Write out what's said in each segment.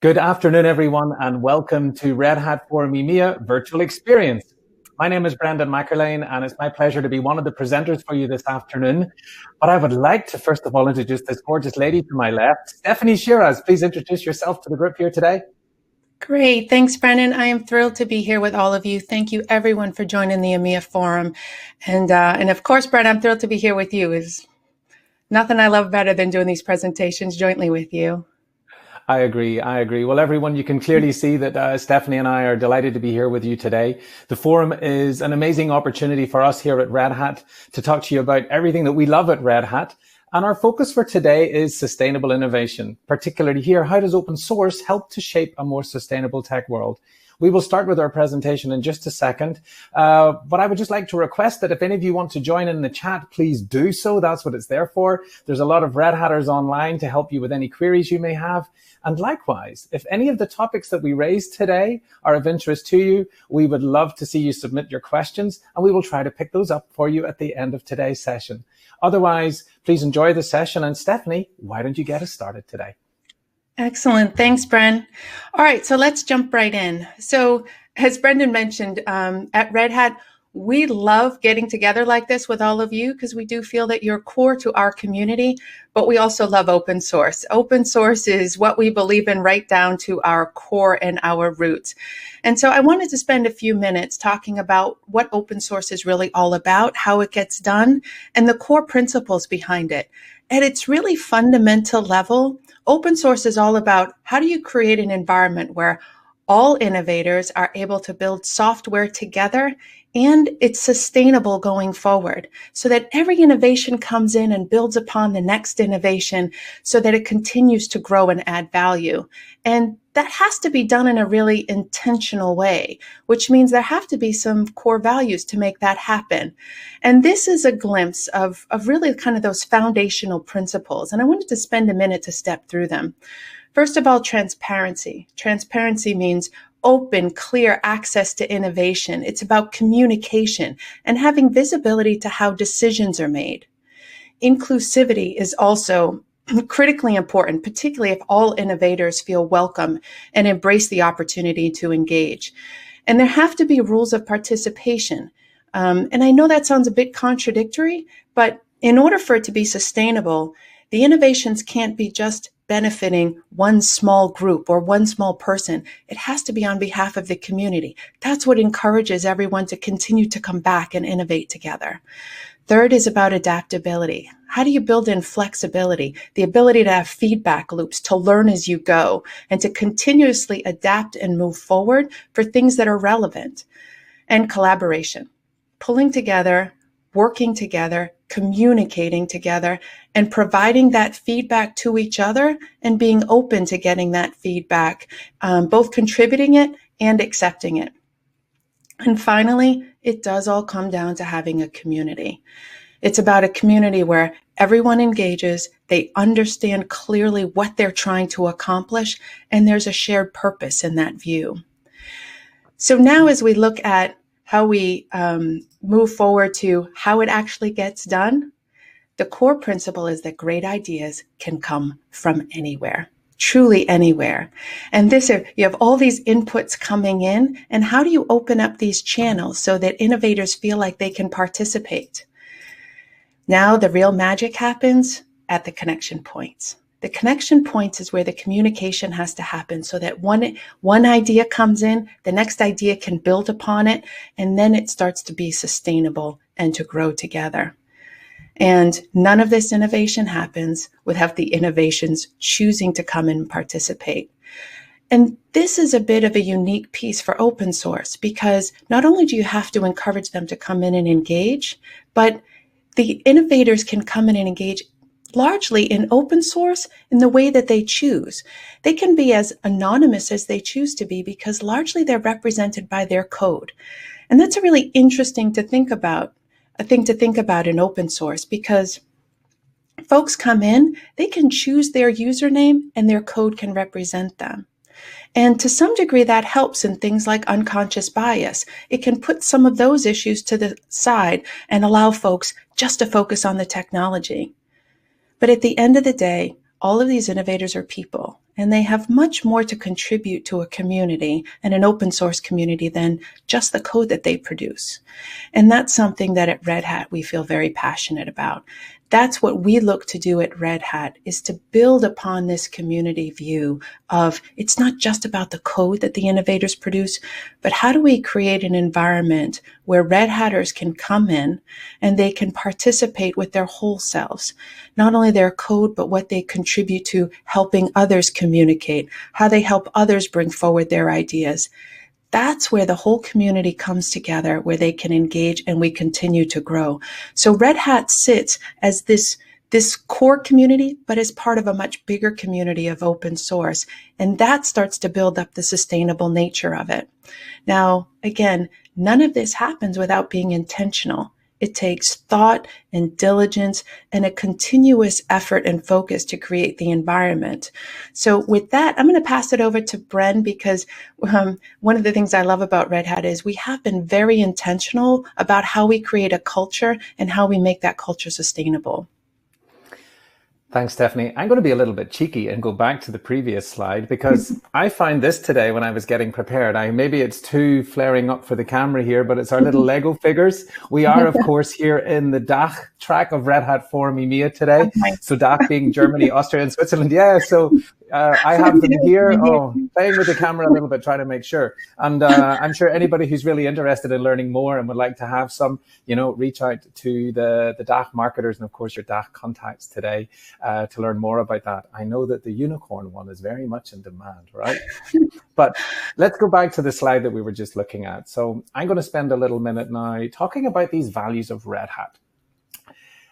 Good afternoon, everyone, and welcome to Red Hat Forum EMEA Virtual Experience. My name is Brendan McErlane, and it's my pleasure to be one of the presenters for you this afternoon. But I would like to first of all introduce this gorgeous lady to my left, Stephanie Shiraz. Please introduce yourself to the group here today. Great. Thanks, Brendan. I am thrilled to be here with all of you. Thank you, everyone, for joining the EMEA Forum. And of course, Brendan, I'm thrilled to be here with you. There's nothing I love better than doing these presentations jointly with you. I agree. Well, everyone, you can clearly see that Stephanie and I are delighted to be here with you today. The forum is an amazing opportunity for us here at Red Hat to talk to you about everything that we love at Red Hat. And our focus for today is sustainable innovation, particularly here. How does open source help to shape a more sustainable tech world? We will start with our presentation in just a second, but I would just like to request that if any of you want to join in the chat, please do so. That's what it's there for. There's a lot of Red Hatters online to help you with any queries you may have. And likewise, if any of the topics that we raised today are of interest to you, we would love to see you submit your questions, and we will try to pick those up for you at the end of today's session. Otherwise, please enjoy the session. And Stephanie, why don't you get us started today? Excellent. Thanks, Bren. All right, so let's jump right in. So as Brendan mentioned, at Red Hat, we love getting together like this with all of you because we do feel that you're core to our community, but we also love open source. Open source is what we believe in right down to our core and our roots. And so I wanted to spend a few minutes talking about what open source is really all about, how it gets done, and the core principles behind it. At its really fundamental level, open source is all about how do you create an environment where all innovators are able to build software together and it's sustainable going forward so that every innovation comes in and builds upon the next innovation so that it continues to grow and add value. And that has to be done in a really intentional way, which means there have to be some core values to make that happen. And this is a glimpse of really kind of those foundational principles. And I wanted to spend a minute to step through them. First of all, transparency. Transparency means open, clear access to innovation. It's about communication and having visibility to how decisions are made. Inclusivity is also critically important, particularly if all innovators feel welcome and embrace the opportunity to engage. And there have to be rules of participation. And I know that sounds a bit contradictory, but in order for it to be sustainable, the innovations can't be just benefiting one small group or one small person. It has to be on behalf of the community. That's what encourages everyone to continue to come back and innovate together. Third is about adaptability. How do you build in flexibility, the ability to have feedback loops, to learn as you go, and to continuously adapt and move forward for things that are relevant? And collaboration, pulling together, working together, communicating together, and providing that feedback to each other and being open to getting that feedback, both contributing it and accepting it. And finally, it does all come down to having a community. It's about a community where everyone engages, they understand clearly what they're trying to accomplish, and there's a shared purpose in that view. So now as we look at how we move forward to how it actually gets done, the core principle is that great ideas can come from anywhere, truly anywhere. And you have all these inputs coming in, and how do you open up these channels so that innovators feel like they can participate? Now the real magic happens at the connection points. The connection points is where the communication has to happen so that one idea comes in, the next idea can build upon it, and then it starts to be sustainable and to grow together. And none of this innovation happens without the innovations choosing to come and participate. And this is a bit of a unique piece for open source because not only do you have to encourage them to come in and engage, but the innovators can come in and engage largely in open source in the way that they choose. They can be as anonymous as they choose to be because largely they're represented by their code. And that's a really interesting thing to think about in open source because folks come in, they can choose their username and their code can represent them. And to some degree, that helps in things like unconscious bias. It can put some of those issues to the side and allow folks just to focus on the technology. But at the end of the day, all of these innovators are people, and they have much more to contribute to a community and an open source community than just the code that they produce. And that's something that at Red Hat we feel very passionate about. That's what we look to do at Red Hat, is to build upon this community view of it's not just about the code that the innovators produce, but how do we create an environment where Red Hatters can come in and they can participate with their whole selves, not only their code, but what they contribute to helping others communicate, how they help others bring forward their ideas. That's where the whole community comes together, where they can engage and we continue to grow. So Red Hat sits as this core community, but as part of a much bigger community of open source. And that starts to build up the sustainable nature of it. Now, again, none of this happens without being intentional. It takes thought and diligence and a continuous effort and focus to create the environment. So with that, I'm going to pass it over to Bren, because one of the things I love about Red Hat is we have been very intentional about how we create a culture and how we make that culture sustainable. Thanks, Stephanie. I'm going to be a little bit cheeky and go back to the previous slide, because I find this today when I was getting prepared. Maybe it's too flaring up for the camera here, but it's our little Lego figures. We are, of course, here in the DACH track of Red Hat Forum EMEA today. So DACH being Germany, Austria, and Switzerland. Yeah, so I have them here. Oh, playing with the camera a little bit, trying to make sure. And I'm sure anybody who's really interested in learning more and would like to have some, reach out to the DACH marketers and, of course, your DACH contacts today to learn more about that. I know that the unicorn one is very much in demand, right? But let's go back to the slide that we were just looking at. So I'm going to spend a little minute now talking about these values of Red Hat.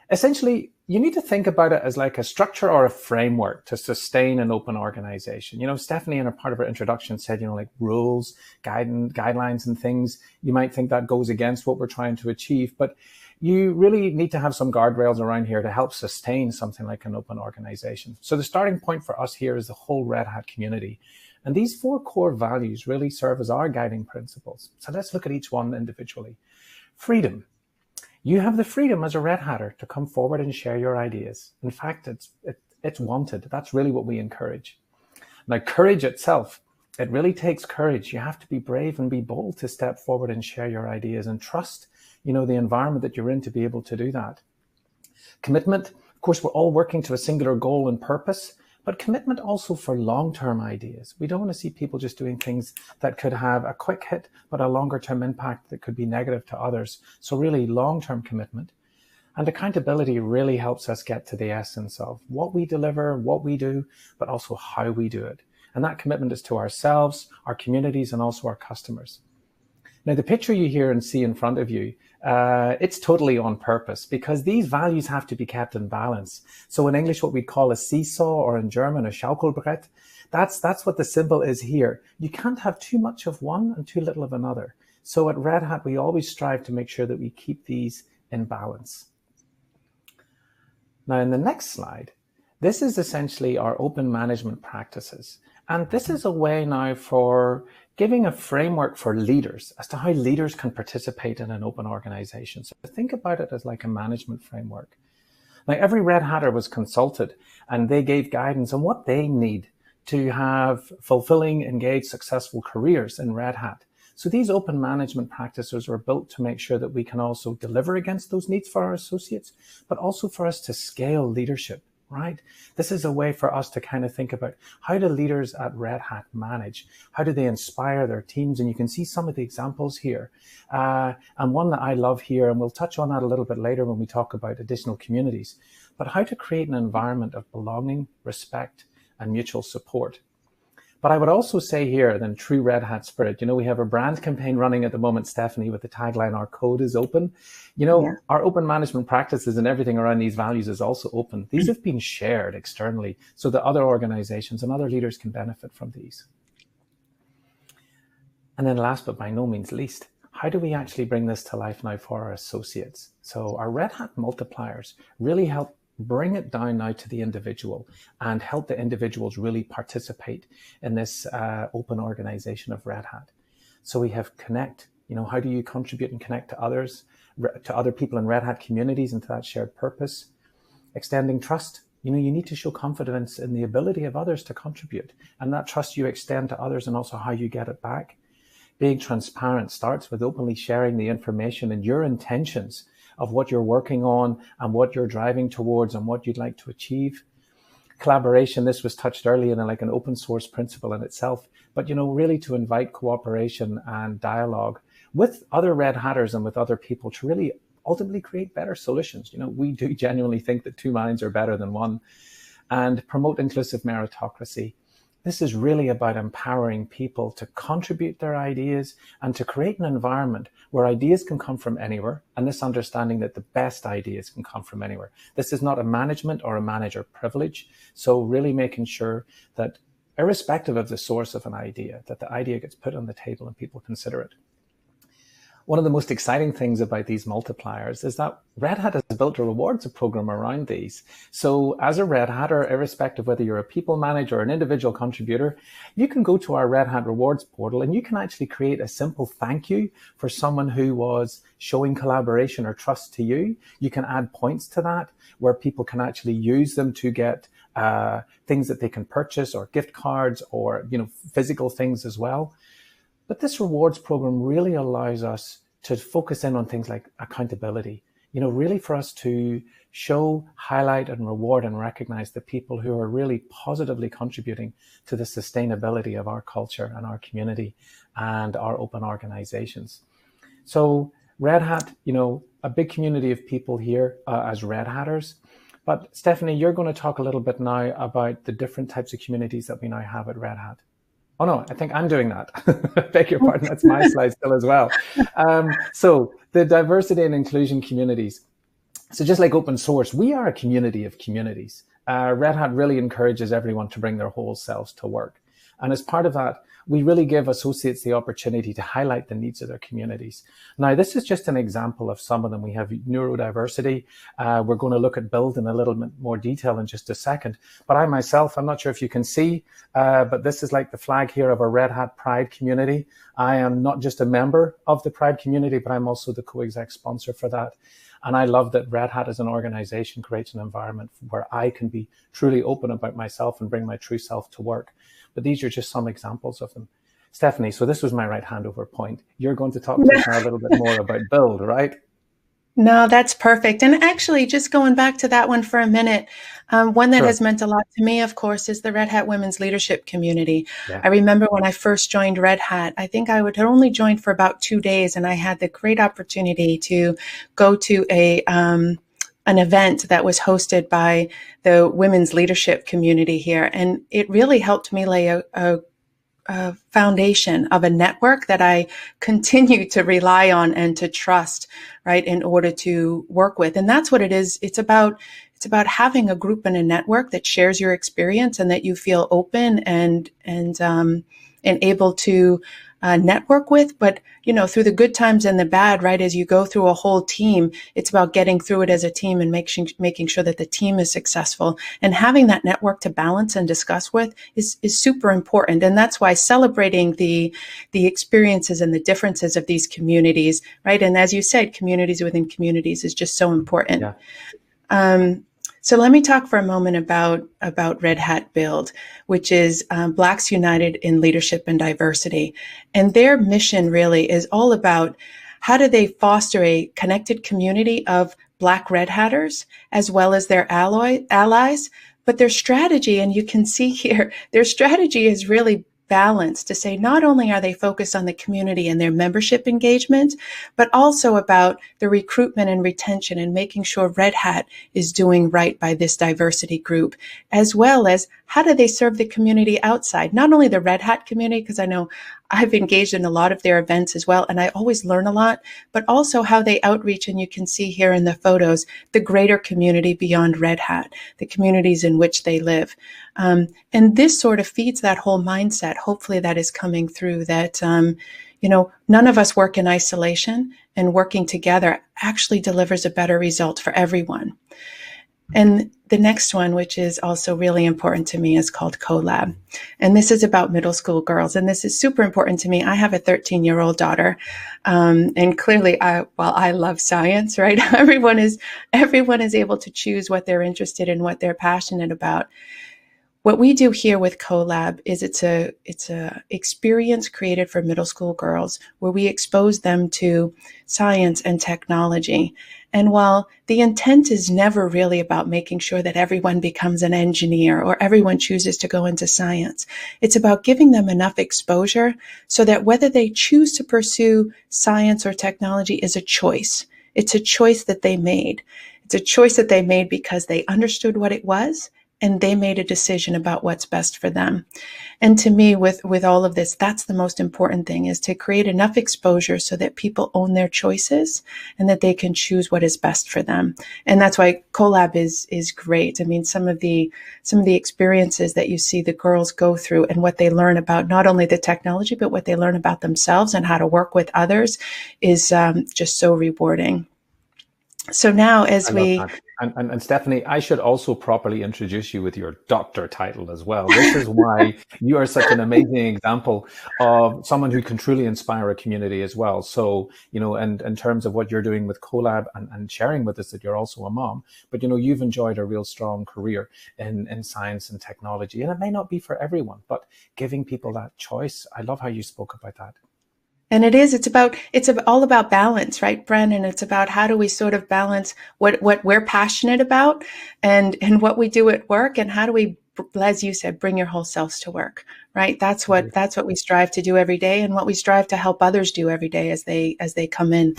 Essentially, you need to think about it as like a structure or a framework to sustain an open organization. Stephanie, in a part of her introduction, said, like rules, guidelines and things. You might think that goes against what we're trying to achieve, but you really need to have some guardrails around here to help sustain something like an open organization. So the starting point for us here is the whole Red Hat community. And these 4 core values really serve as our guiding principles. So let's look at each one individually. Freedom. You have the freedom as a Red Hatter to come forward and share your ideas. In fact, it's wanted. That's really what we encourage. Now, courage itself, it really takes courage. You have to be brave and be bold to step forward and share your ideas and trust, the environment that you're in to be able to do that. Commitment, of course, we're all working to a singular goal and purpose, but commitment also for long-term ideas. We don't want to see people just doing things that could have a quick hit, but a longer-term impact that could be negative to others. So really long-term commitment. And accountability really helps us get to the essence of what we deliver, what we do, but also how we do it. And that commitment is to ourselves, our communities, and also our customers. Now, the picture you hear and see in front of you, it's totally on purpose, because these values have to be kept in balance. So in English, what we call a seesaw, or in German, a Schaukelbrett, that's what the symbol is here. You can't have too much of one and too little of another. So at Red Hat, we always strive to make sure that we keep these in balance. Now, in the next slide, this is essentially our open management practices. And this is a way now for giving a framework for leaders as to how leaders can participate in an open organization. So think about it as like a management framework. Now, every Red Hatter was consulted and they gave guidance on what they need to have fulfilling, engaged, successful careers in Red Hat. So these open management practices are built to make sure that we can also deliver against those needs for our associates, but also for us to scale leadership. Right? This is a way for us to kind of think about how do leaders at Red Hat manage? How do they inspire their teams? And you can see some of the examples here. And one that I love here, and we'll touch on that a little bit later when we talk about additional communities, but how to create an environment of belonging, respect, and mutual support. But I would also say here, then, true Red Hat spirit. We have a brand campaign running at the moment, Stephanie, with the tagline, "Our code is open." Our open management practices and everything around these values is also open. These have been shared externally so that other organizations and other leaders can benefit from these. And then last but by no means least, how do we actually bring this to life now for our associates? So our Red Hat multipliers really help bring it down now to the individual and help the individuals really participate in this open organization of Red Hat. So we have connect, how do you contribute and connect to others, to other people in Red Hat communities and to that shared purpose? Extending trust, You need to show confidence in the ability of others to contribute, and that trust you extend to others and also how you get it back. Being transparent starts with openly sharing the information and your intentions of what you're working on and what you're driving towards and what you'd like to achieve. Collaboration, this was touched earlier in like an open source principle in itself, but really to invite cooperation and dialogue with other Red Hatters and with other people to really ultimately create better solutions. We do genuinely think that two minds are better than one. And promote inclusive meritocracy. This is really about empowering people to contribute their ideas and to create an environment where ideas can come from anywhere, and this understanding that the best ideas can come from anywhere. This is not a management or a manager privilege. So really making sure that irrespective of the source of an idea, that the idea gets put on the table and people consider it. One of the most exciting things about these multipliers is that Red Hat has built a rewards program around these. So as a Red Hatter, irrespective whether you're a people manager or an individual contributor, you can go to our Red Hat rewards portal and you can actually create a simple thank you for someone who was showing collaboration or trust to you. You can add points to that where people can actually use them to get things that they can purchase or gift cards or physical things as well. But this rewards program really allows us to focus in on things like accountability, really for us to show, highlight, and reward and recognize the people who are really positively contributing to the sustainability of our culture and our community and our open organizations. So Red Hat, a big community of people here as Red Hatters. But Stephanie, you're going to talk a little bit now about the different types of communities that we now have at Red Hat. Oh, no, I think I'm doing that. Beg your pardon, that's my slide still as well. So the diversity and inclusion communities. So just like open source, we are a community of communities. Red Hat really encourages everyone to bring their whole selves to work. And as part of that, we really give associates the opportunity to highlight the needs of their communities. Now, this is just an example of some of them. We have neurodiversity. We're going to look at build in a little bit more detail in just a second. But I myself, I'm not sure if you can see, but this is like the flag here of our Red Hat Pride community. I am not just a member of the Pride community, but I'm also the co-exec sponsor for that. And I love that Red Hat as an organization creates an environment where I can be truly open about myself and bring my true self to work. But these are just some examples of them. Stephanie, so this was my right hand over point. You're going to talk to us now a little bit more about build, right? No, that's perfect. And actually, just going back to that one for a minute, one that Sure. has meant a lot to me, of course, is the Red Hat Women's Leadership Community. Yeah. I remember when I first joined Red Hat, I think I had only joined for about 2 days, and I had the great opportunity to go to an event that was hosted by the women's leadership community here. And it really helped me lay a foundation of a network that I continue to rely on and to trust, right, in order to work with. And that's what it is. It's about having a group and a network that shares your experience and that you feel open and able to network with. But, through the good times and the bad, right, as you go through a whole team, it's about getting through it as a team and making sure that the team is successful. And having that network to balance and discuss with is super important. And that's why celebrating the experiences and the differences of these communities, right? And as you said, communities within communities is just so important. Yeah. So let me talk for a moment about Red Hat Build, which is Blacks United in Leadership and Diversity. And their mission really is all about how do they foster a connected community of Black Red Hatters as well as their allies. But their strategy, and you can see here, their strategy is really balanced to say not only are they focused on the community and their membership engagement, but also about the recruitment and retention and making sure Red Hat is doing right by this diversity group, as well as how do they serve the community outside, not only the Red Hat community, because I know I've engaged in a lot of their events as well, and I always learn a lot, but also how they outreach, and you can see here in the photos, the greater community beyond Red Hat, the communities in which they live. And this sort of feeds that whole mindset. Hopefully that is coming through that, none of us work in isolation, and working together actually delivers a better result for everyone. And the next one, which is also really important to me, is called Colab. And this is about middle school girls. And this is super important to me. I have a 13-year-old daughter. And clearly, while I love science, right? Everyone is able to choose what they're interested in, what they're passionate about. What we do here with Colab is it's a experience created for middle school girls where we expose them to science and technology. And while the intent is never really about making sure that everyone becomes an engineer or everyone chooses to go into science, it's about giving them enough exposure so that whether they choose to pursue science or technology is a choice. It's a choice that they made. It's a choice that they made because they understood what it was and they made a decision about what's best for them. And to me, with all of this, that's the most important thing, is to create enough exposure so that people own their choices and that they can choose what is best for them. And that's why Colab is great. I mean, some of the experiences that you see the girls go through and what they learn about not only the technology, but what they learn about themselves and how to work with others is just so rewarding. So now I as love we that. And Stephanie, I should also properly introduce you with your doctor title as well. This is why you are such an amazing example of someone who can truly inspire a community as well. So, and in terms of what you're doing with Colab and sharing with us that you're also a mom, but, you've enjoyed a real strong career in science and technology. And it may not be for everyone, but giving people that choice. I love how you spoke about that. And it's all about balance, right, Bren? And it's about how do we sort of balance what we're passionate about and what we do at work, and how do we, as you said, bring your whole selves to work, right? That's what we strive to do every day, and what we strive to help others do every day as they come in.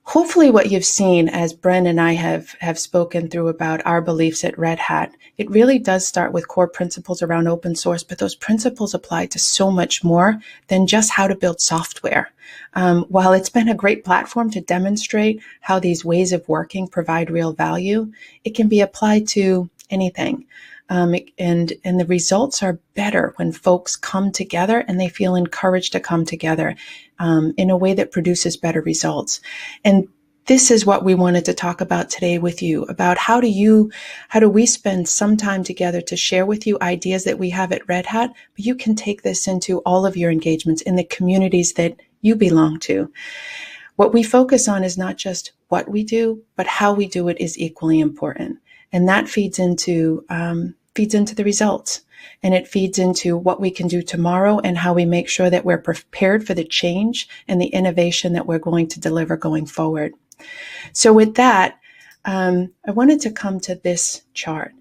Hopefully what you've seen as Bren and I have spoken through about our beliefs at Red Hat, it really does start with core principles around open source, but those principles apply to so much more than just how to build software. While it's been a great platform to demonstrate how these ways of working provide real value, it can be applied to anything. And the results are better when folks come together and they feel encouraged to come together in a way that produces better results. And this is what we wanted to talk about today with you, about how do we spend some time together to share with you ideas that we have at Red Hat, but you can take this into all of your engagements in the communities that you belong to. What we focus on is not just what we do, but how we do it is equally important. And that feeds into the results, and it feeds into what we can do tomorrow and how we make sure that we're prepared for the change and the innovation that we're going to deliver going forward. So with that, I wanted to come to this chart.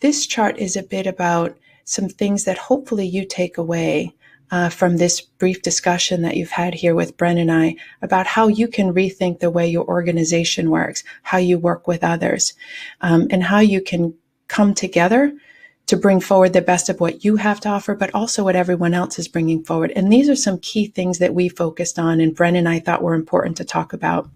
This chart is a bit about some things that hopefully you take away from this brief discussion that you've had here with Bren and I about how you can rethink the way your organization works, how you work with others, and how you can come together to bring forward the best of what you have to offer, but also what everyone else is bringing forward. And these are some key things that we focused on and Bren and I thought were important to talk about.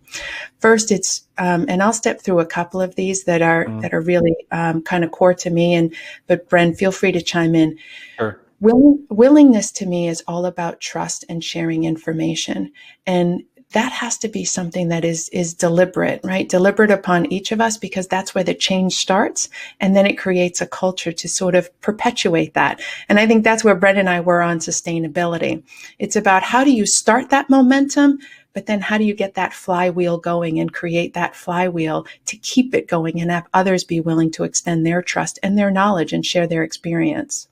First, it's, and I'll step through a couple of these that are really kind of core to me, but Bren, feel free to chime in. Sure. Willingness to me is all about trust and sharing information. And that has to be something that is deliberate, right? Deliberate upon each of us, because that's where the change starts. And then it creates a culture to sort of perpetuate that. And I think that's where Brett and I were on sustainability. It's about how do you start that momentum, but then how do you get that flywheel going and create that flywheel to keep it going and have others be willing to extend their trust and their knowledge and share their experience.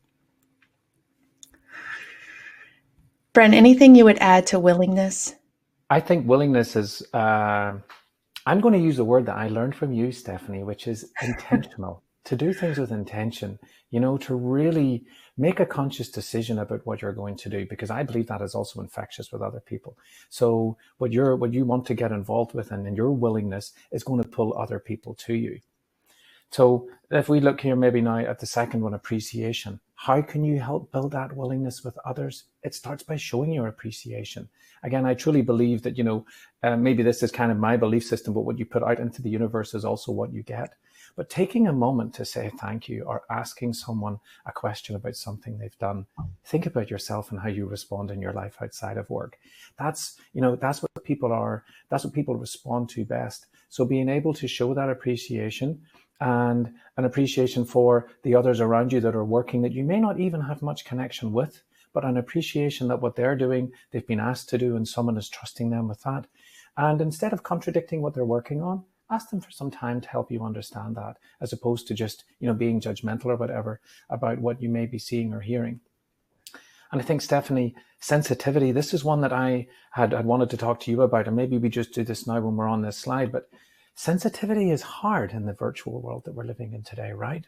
Bren, anything you would add to willingness? I think willingness is, I'm going to use a word that I learned from you, Stephanie, which is intentional. To do things with intention, to really make a conscious decision about what you're going to do, because I believe that is also infectious with other people. So what you want to get involved with and your willingness is going to pull other people to you. So if we look here maybe now at the second one, appreciation, how can you help build that willingness with others? It starts by showing your appreciation. Again, I truly believe that, maybe this is kind of my belief system, but what you put out into the universe is also what you get. But taking a moment to say thank you or asking someone a question about something they've done, think about yourself and how you respond in your life outside of work. That's what people respond to best. So being able to show that appreciation and an appreciation for the others around you that are working that you may not even have much connection with, but an appreciation that what they're doing, they've been asked to do, and someone is trusting them with that. And instead of contradicting what they're working on, ask them for some time to help you understand that, as opposed to just, being judgmental or whatever about what you may be seeing or hearing. And I think, Stephanie, sensitivity, this is one that I had wanted to talk to you about, and maybe we just do this now when we're on this slide, but sensitivity is hard in the virtual world that we're living in today, right?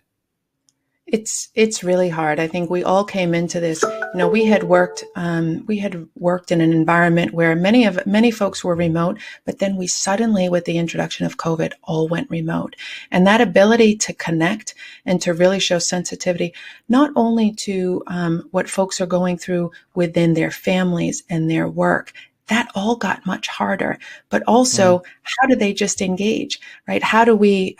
It's really hard. I think we all came into this. We had worked in an environment where many folks were remote, but then we suddenly, with the introduction of COVID, all went remote. And that ability to connect and to really show sensitivity, not only to what folks are going through within their families and their work, that all got much harder, but also how do they just engage, right? How do we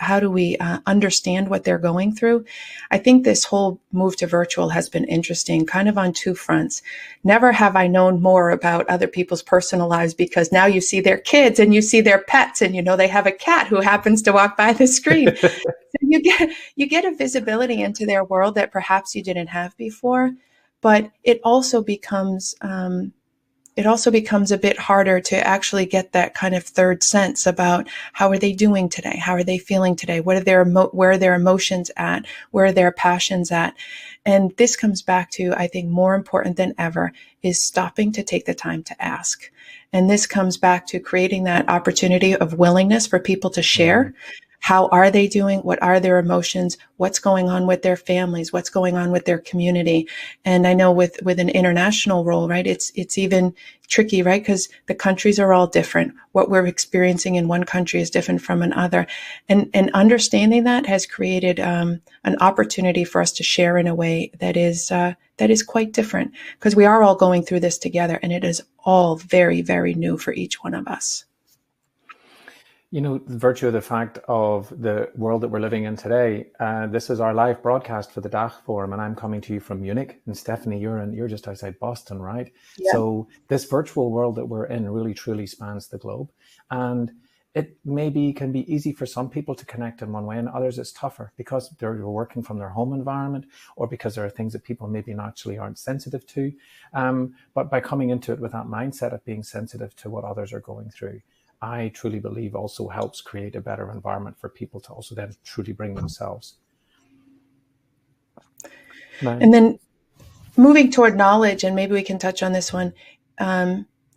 understand what they're going through? I think this whole move to virtual has been interesting, kind of on two fronts. Never have I known more about other people's personal lives, because now you see their kids and you see their pets, and they have a cat who happens to walk by the screen. So you get a visibility into their world that perhaps you didn't have before, but it also becomes a bit harder to actually get that kind of third sense about how are they doing today? How are they feeling today? Where are their emotions at? Where are their passions at? And this comes back to, I think, more important than ever, is stopping to take the time to ask. And this comes back to creating that opportunity of willingness for people to share. How are they doing? What are their emotions? What's going on with their families? What's going on with their community? And I know with an international role, right, it's even tricky, right? Because the countries are all different. What we're experiencing in one country is different from another. And understanding that has created an opportunity for us to share in a way that is quite different, because we are all going through this together, and it is all very, very new for each one of us. The virtue of the fact of the world that we're living in today, this is our live broadcast for the DACH Forum, and I'm coming to you from Munich. And Stephanie, you're just outside Boston, right? Yeah. So this virtual world that we're in really, truly spans the globe. And it maybe can be easy for some people to connect in one way, and others it's tougher because they're working from their home environment, or because there are things that people maybe naturally aren't sensitive to. But by coming into it with that mindset of being sensitive to what others are going through, I truly believe also helps create a better environment for people to also then truly bring themselves. And then moving toward knowledge, and maybe we can touch on this one.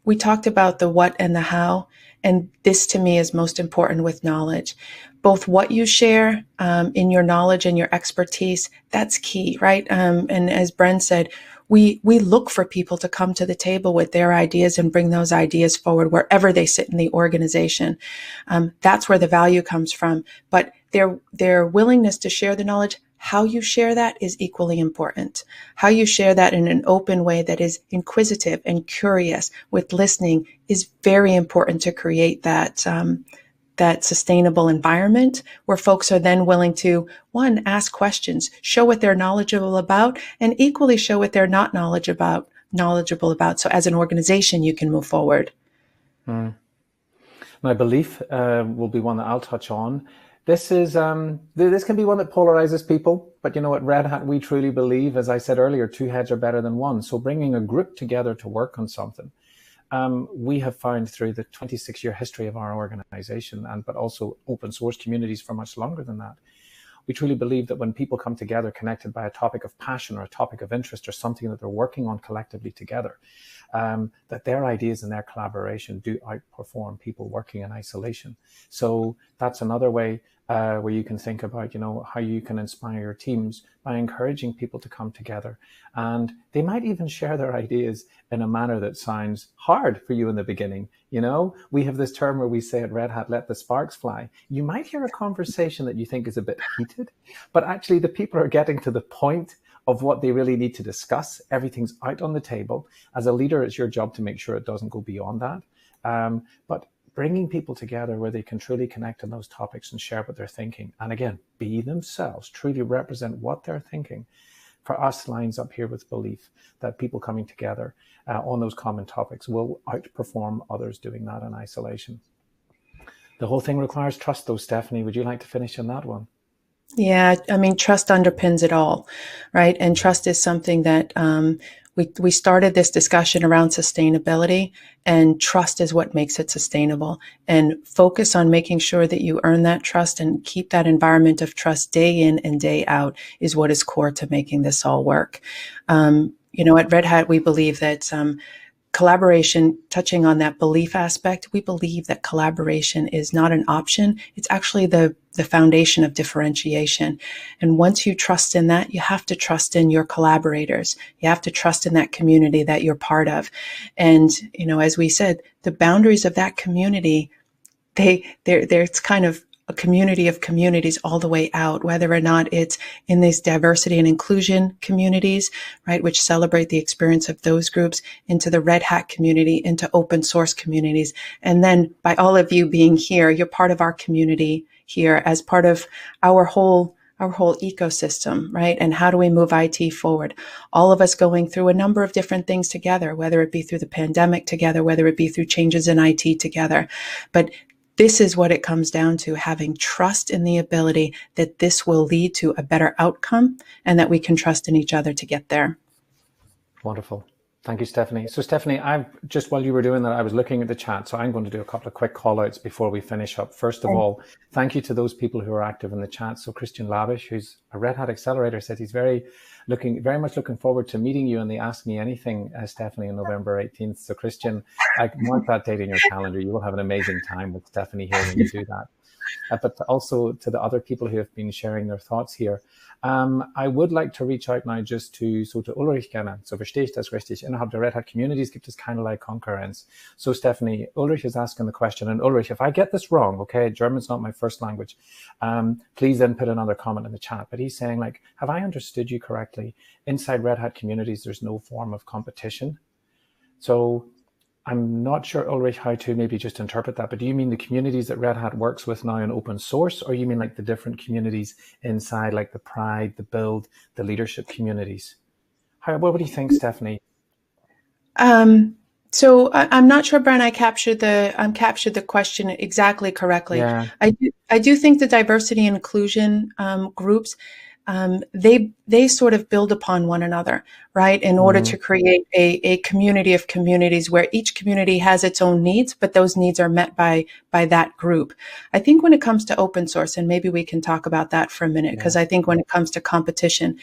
We talked about the what and the how, and this to me is most important with knowledge. Both what you share in your knowledge and your expertise, that's key, right? And as Bren said, we look for people to come to the table with their ideas and bring those ideas forward wherever they sit in the organization. That's where the value comes from. But their willingness to share the knowledge, how you share that is equally important. How you share that in an open way that is inquisitive and curious with listening is very important to create that sustainable environment where folks are then willing to, one, ask questions, show what they're knowledgeable about, and equally show what they're not knowledgeable about. So as an organization, you can move forward. My belief will be one that I'll touch on. This can be one that polarizes people, but at Red Hat, we truly believe, as I said earlier, two heads are better than one. So bringing a group together to work on something, we have found through the 26-year history of our organization, but also open source communities for much longer than that, we truly believe that when people come together connected by a topic of passion or a topic of interest or something that they're working on collectively together, that their ideas and their collaboration do outperform people working in isolation. So that's another way where you can think about, how you can inspire your teams by encouraging people to come together. And they might even share their ideas in a manner that sounds hard for you in the beginning. We have this term where we say at Red Hat, let the sparks fly. You might hear a conversation that you think is a bit heated, but actually the people are getting to the point of what they really need to discuss. Everything's out on the table. As a leader, it's your job to make sure it doesn't go beyond that. But bringing people together where they can truly connect on those topics and share what they're thinking, and again, be themselves, truly represent what they're thinking, for us lines up here with belief that people coming together on those common topics will outperform others doing that in isolation. The whole thing requires trust though, Stephanie. Would you like to finish on that one? Yeah, I mean, trust underpins it all, right? And trust is something that we started this discussion around sustainability, and trust is what makes it sustainable. And focus on making sure that you earn that trust and keep that environment of trust day in and day out is what is core to making this all work. At Red Hat, we believe that collaboration, touching on that belief aspect, we believe that collaboration is not an option. It's actually the foundation of differentiation. And once you trust in that, you have to trust in your collaborators. You have to trust in that community that you're part of. And, as we said, the boundaries of that community, it's kind of a community of communities all the way out, whether or not it's in these diversity and inclusion communities, right, which celebrate the experience of those groups, into the Red Hat community, into open source communities. And then by all of you being here, you're part of our community here as part of our whole ecosystem, right? And how do we move IT forward? All of us going through a number of different things together, whether it be through the pandemic together, whether it be through changes in IT together. But this is what it comes down to, having trust in the ability that this will lead to a better outcome and that we can trust in each other to get there. Wonderful. Thank you, Stephanie. So Stephanie, while you were doing that, I was looking at the chat. So I'm going to do a couple of quick call outs before we finish up. First of all, thank you to those people who are active in the chat. So Christian Lavish, who's a Red Hat Accelerator, said he's very much looking forward to meeting you in the Ask Me Anything, Stephanie, on November 18th. So Christian, I mark that date in your calendar. You will have an amazing time with Stephanie here when you do that. But also to the other people who have been sharing their thoughts here. I would like to reach out now just to Ulrich gerne. So verstehe ich das richtig? Innerhalb der Red Hat Communities gibt es keinerlei Konkurrenz. So Stephanie, Ulrich is asking the question, and Ulrich, if I get this wrong, okay, German's not my first language, please then put another comment in the chat. But he's saying, like, have I understood you correctly? Inside Red Hat Communities, there's no form of competition. So I'm not sure, Ulrich, how to maybe just interpret that, but do you mean the communities that Red Hat works with now in open source, or you mean like the different communities inside, like the Pride, the Build, the leadership communities? What do you think, Stephanie? So I'm not sure, Brian, I captured the question exactly correctly. Yeah. I do think the diversity and inclusion groups, they sort of build upon one another, right? In order to create a community of communities where each community has its own needs, but those needs are met by that group. I think when it comes to open source, and maybe we can talk about that for a minute, because I think when it comes to competition,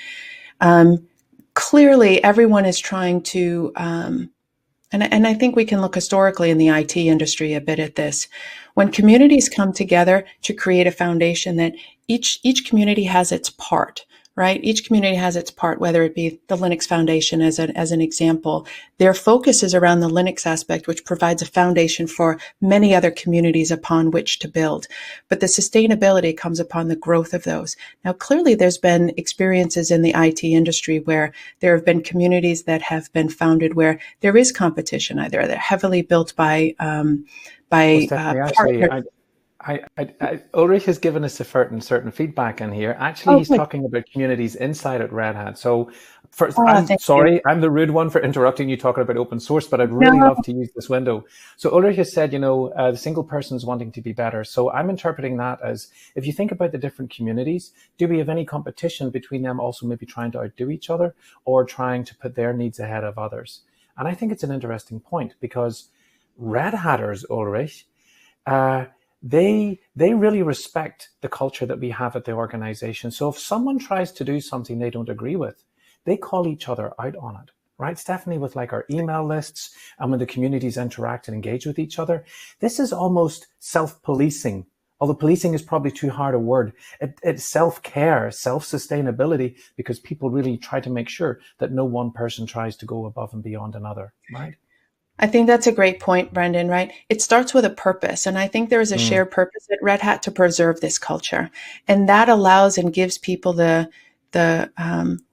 clearly everyone is trying to, and I think we can look historically in the IT industry a bit at this. When communities come together to create a foundation that each community has its part, right? Each community has its part, whether it be the Linux Foundation as an example. Their focus is around the Linux aspect, which provides a foundation for many other communities upon which to build. But the sustainability comes upon the growth of those. Now, clearly, there's been experiences in the IT industry where there have been communities that have been founded where there is competition, either they're heavily built by partners. Ulrich has given us a certain feedback in here. Actually, he's talking about communities inside at Red Hat. So first, I'm sorry, I'm the rude one for interrupting you talking about open source, but I'd really love to use this window. So Ulrich has said, the single person's wanting to be better. So I'm interpreting that as, if you think about the different communities, do we have any competition between them also maybe trying to outdo each other or trying to put their needs ahead of others? And I think it's an interesting point, because Red Hatters, Ulrich, they really respect the culture that we have at the organization. So if someone tries to do something they don't agree with, they call each other out on it, right? Stephanie, with like our email lists and when the communities interact and engage with each other, this is almost self-policing. Although policing is probably too hard a word. It's self-care, self-sustainability, because people really try to make sure that no one person tries to go above and beyond another, right? I think that's a great point, Brendan, right? It starts with a purpose. And I think there is a shared purpose at Red Hat to preserve this culture. And that allows and gives people the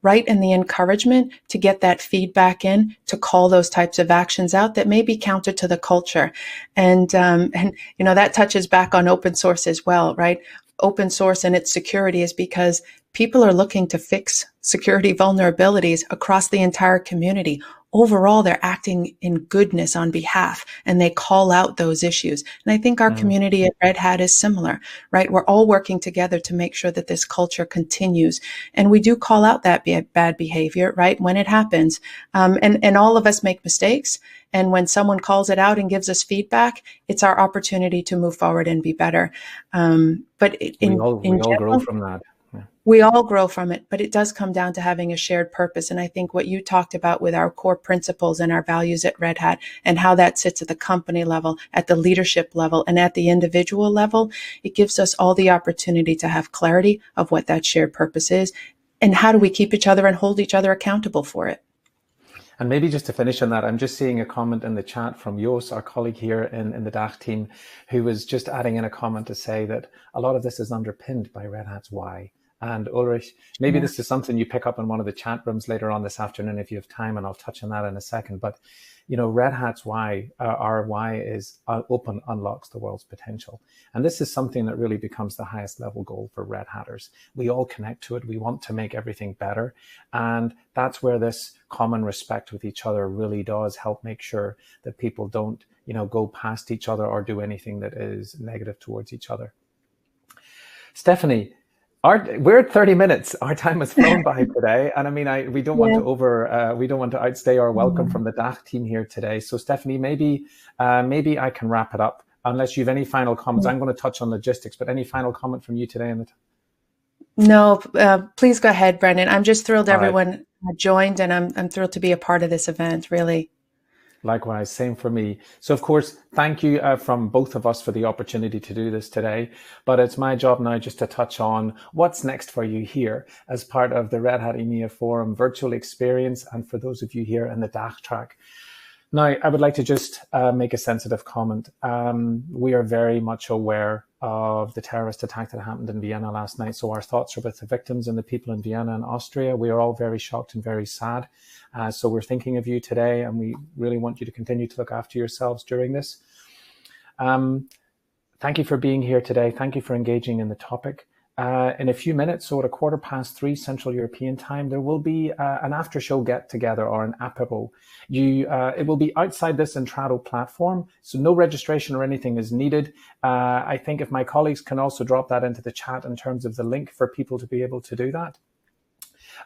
right and the encouragement to get that feedback in, to call those types of actions out that may be counter to the culture. And that touches back on open source as well, right? Open source and its security is because people are looking to fix security vulnerabilities across the entire community. Overall, they're acting in goodness on behalf, and they call out those issues. And I think our community at Red Hat is similar, right? We're all working together to make sure that this culture continues. And we do call out that bad behavior, right? When it happens. And all of us make mistakes. And when someone calls it out and gives us feedback, it's our opportunity to move forward and be better. But we all grow from that. We all grow from it, but it does come down to having a shared purpose. And I think what you talked about with our core principles and our values at Red Hat and how that sits at the company level, at the leadership level, and at the individual level, it gives us all the opportunity to have clarity of what that shared purpose is and how do we keep each other and hold each other accountable for it. And maybe just to finish on that, I'm just seeing a comment in the chat from Jos, our colleague here in the DACH team, who was just adding in a comment to say that a lot of this is underpinned by Red Hat's why. And Ulrich, maybe this is something you pick up in one of the chat rooms later on this afternoon if you have time, and I'll touch on that in a second. But, you know, Red Hat's why, our why is open unlocks the world's potential. And this is something that really becomes the highest level goal for Red Hatters. We all connect to it. We want to make everything better. And that's where this common respect with each other really does help make sure that people don't, you know, go past each other or do anything that is negative towards each other. Stephanie, we're at 30 minutes. Our time has flown by today, and I mean, we don't want to outstay our welcome from the DACH team here today. So, Stephanie, maybe I can wrap it up. Unless you have any final comments, I'm going to touch on logistics. But any final comment from you today? No, please go ahead, Brendan. I'm just thrilled everyone joined, and I'm thrilled to be a part of this event. Really. Likewise, same for me. So, of course, thank you from both of us for the opportunity to do this today. But it's my job now just to touch on what's next for you here as part of the Red Hat EMEA Forum virtual experience, and for those of you here in the DACH track. Now, I would like to just make a sensitive comment. We are very much aware of the terrorist attack that happened in Vienna last night. So our thoughts are with the victims and the people in Vienna and Austria. We are all very shocked and very sad. So we're thinking of you today, and we really want you to continue to look after yourselves during this. Thank you for being here today. Thank you for engaging in the topic. In a few minutes, so at 3:15 Central European time, there will be an after show get together or an apéro. It will be outside this Intrado platform, so no registration or anything is needed. I think if my colleagues can also drop that into the chat in terms of the link for people to be able to do that.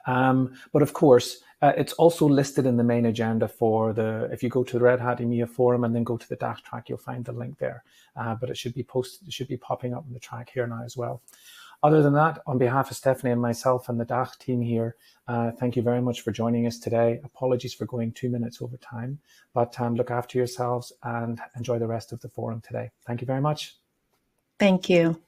But of course, it's also listed in the main agenda for if you go to the Red Hat EMEA Forum and then go to the DACH track, you'll find the link there. But it should be posted, it should be popping up in the track here now as well. Other than that, on behalf of Stephanie and myself and the DACH team here, thank you very much for joining us today. Apologies for going 2 minutes over time, but look after yourselves and enjoy the rest of the forum today. Thank you very much. Thank you.